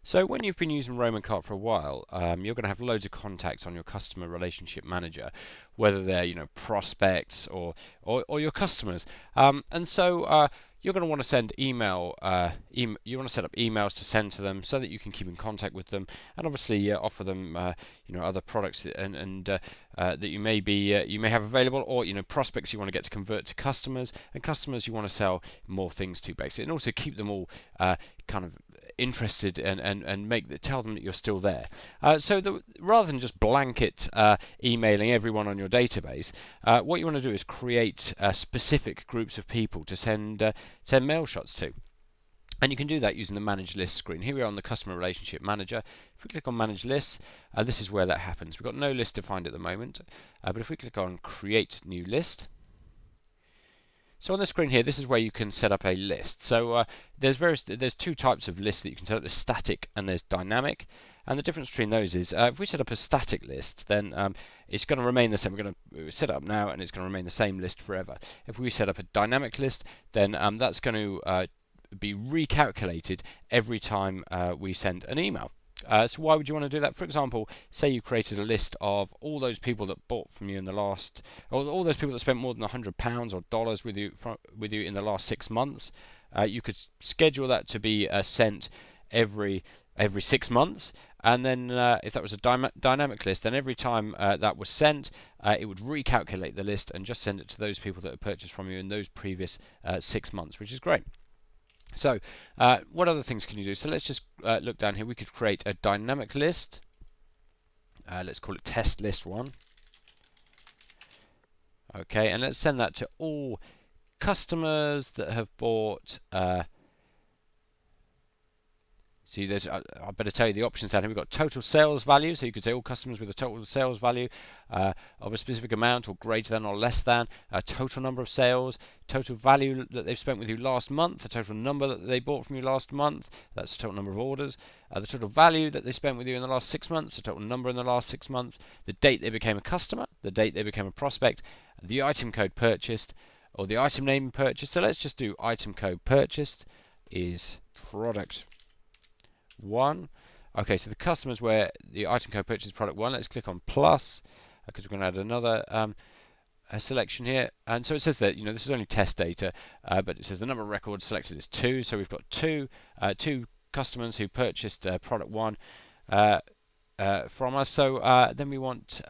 So when you've been using RomanCart for a while, you're going to have loads of contacts on your customer relationship manager, whether they're prospects or your customers, and so you're going to want to send you want to set up emails to send to them so that you can keep in contact with them, and obviously offer them other products that you may have available, or prospects you want to get to convert to customers, and customers you want to sell more things to, basically, and also keep them all kind of interested and tell them that you're still there. Rather than just blanket emailing everyone on your database, what you want to do is create specific groups of people to send mail shots to. And you can do that using the Manage List screen. Here we are on the Customer Relationship Manager. If we click on Manage Lists, this is where that happens. We've got no list defined at the moment, but if we click on Create New List, so on the screen here, this is where you can set up a list. So there's two types of lists that you can set up. There's static and there's dynamic. And the difference between those is if we set up a static list, then it's going to remain the same. We're going to set it up now, and it's going to remain the same list forever. If we set up a dynamic list, then that's going to be recalculated every time we send an email. So why would you want to do that? For example, say you created a list of all those people that bought from you in the last, or all those people that spent more than £100 or dollars with you in the last 6 months. You could schedule that to be sent every 6 months, and then if that was a dynamic list, then every time that was sent, it would recalculate the list and just send it to those people that had purchased from you in those previous 6 months, which is great. So what other things can you do? So let's just look down here. We could create a dynamic list. Let's call it test list 1. Okay, and let's send that to all customers that have bought. See, I better tell you the options down here. We've got total sales value, so you could say all customers with a total sales value of a specific amount or greater than or less than, total number of sales, total value that they've spent with you last month, the total number that they bought from you last month, that's the total number of orders, the total value that they spent with you in the last 6 months, the total number in the last 6 months, the date they became a customer, the date they became a prospect, the item code purchased, or the item name purchased. So let's just do item code purchased is product 1. Okay, so the customers where the item code purchase product 1, let's click on plus, because we're going to add another a selection here. And so it says that this is only test data, but it says the number of records selected is 2, so we've got two customers who purchased product 1 from us. So then we want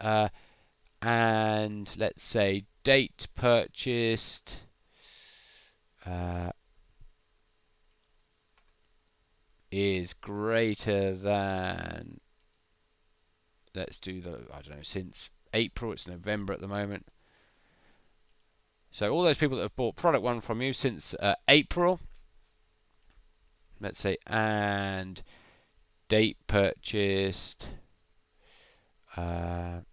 and let's say date purchased is greater than, let's do since April. It's November at the moment. So all those people that have bought product 1 from you since April, let's say, and date purchased. No,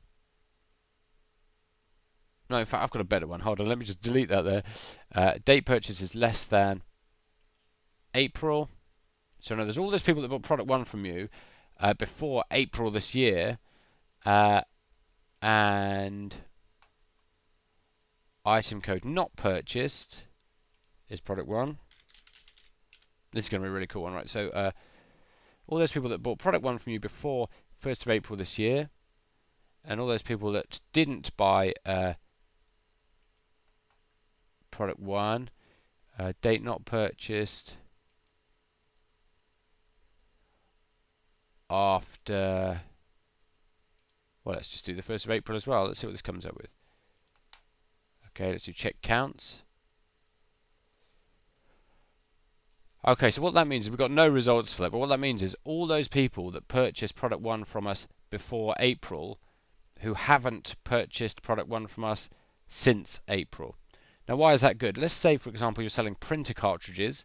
in fact, I've got a better one. Hold on, let me just delete that there. Date purchase is less than April. So now there's all those people that bought product 1 from you before April this year, and item code not purchased is product 1. This is going to be a really cool one, right? So all those people that bought product 1 from you before 1st of April this year, and all those people that didn't buy product 1, date not purchased after, well, let's just do the 1st of April as well. Let's see what this comes up with. Okay, let's do check counts. Okay, so what that means is we've got no results for that, but what that means is all those people that purchased product 1 from us before April who haven't purchased product 1 from us since April. Now, why is that good? Let's say, for example, you're selling printer cartridges,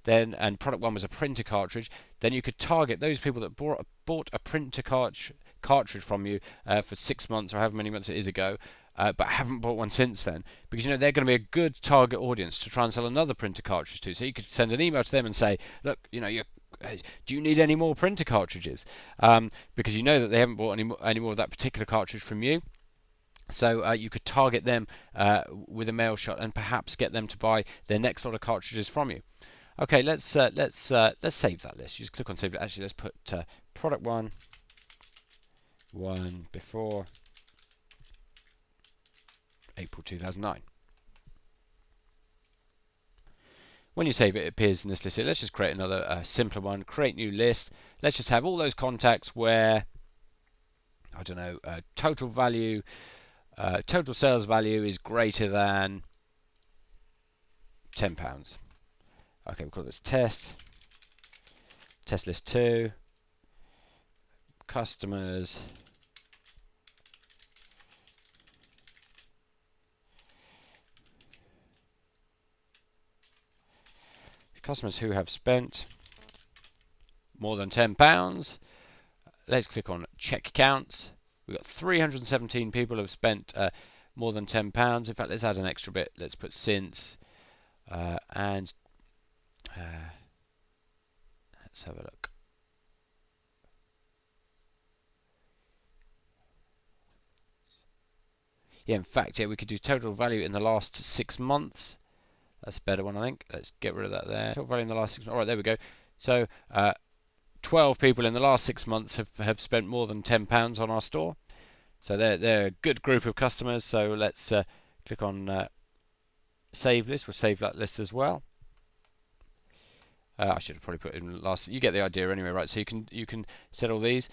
and product 1 was a printer cartridge, then you could target those people that bought a printer cartridge from you for 6 months or however many months it is ago, but haven't bought one since then, because they're going to be a good target audience to try and sell another printer cartridge to. So you could send an email to them and say, look, do you need any more printer cartridges? Because you know that they haven't bought any more of that particular cartridge from you. So you could target them with a mail shot and perhaps get them to buy their next lot of cartridges from you. Okay, let's save that list. You just click on save. Actually, let's put product one before April 2009. When you save it, it appears in this list here. Let's just create another simpler one. Create new list. Let's just have all those contacts where, I don't know, total value, total sales value is greater than £10. Okay, we'll call this test list 2, customers who have spent more than £10. Let's click on check counts. We've got 317 people who have spent more than £10. In fact, let's add an extra bit. Let's put since and let's have a look. Yeah, in fact, yeah, we could do total value in the last 6 months. That's a better one, I think. Let's get rid of that there. Total value in the last 6 months. All right, there we go. So 12 people in the last 6 months have spent more than £10 on our store. So they're a good group of customers. So let's click on save list. We'll save that list as well. I should have probably put in last. You get the idea anyway, right? So you can set all these.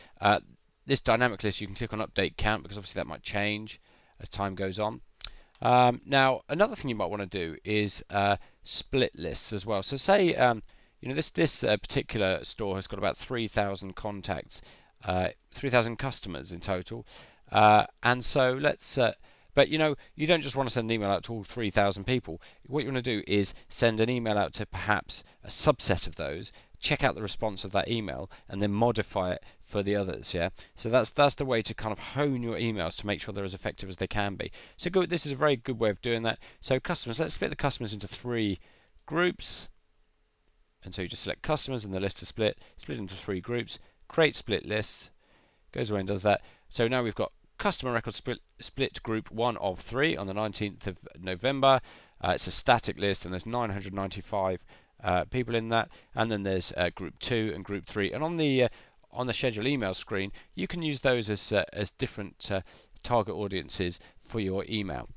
This dynamic list, you can click on update count because obviously that might change as time goes on. Now, another thing you might want to do is split lists as well. So say you know this particular store has got about 3,000 contacts, 3,000 customers in total, and so let's. But you know, you don't just want to send an email out to all 3,000 people. What you want to do is send an email out to perhaps a subset of those, check out the response of that email, and then modify it for the others. Yeah, so that's the way to kind of hone your emails to make sure they're as effective as they can be. So this is a very good way of doing that. So customers, let's split the customers into 3 groups, and so you just select customers and the list is split into 3 groups. Create split lists, goes away and does that. So now we've got customer record split group 1 of 3 on the 19th of November. It's a static list and there's 995 people in that, and then there's group 2 and group 3, and on the schedule email screen you can use those as different target audiences for your email.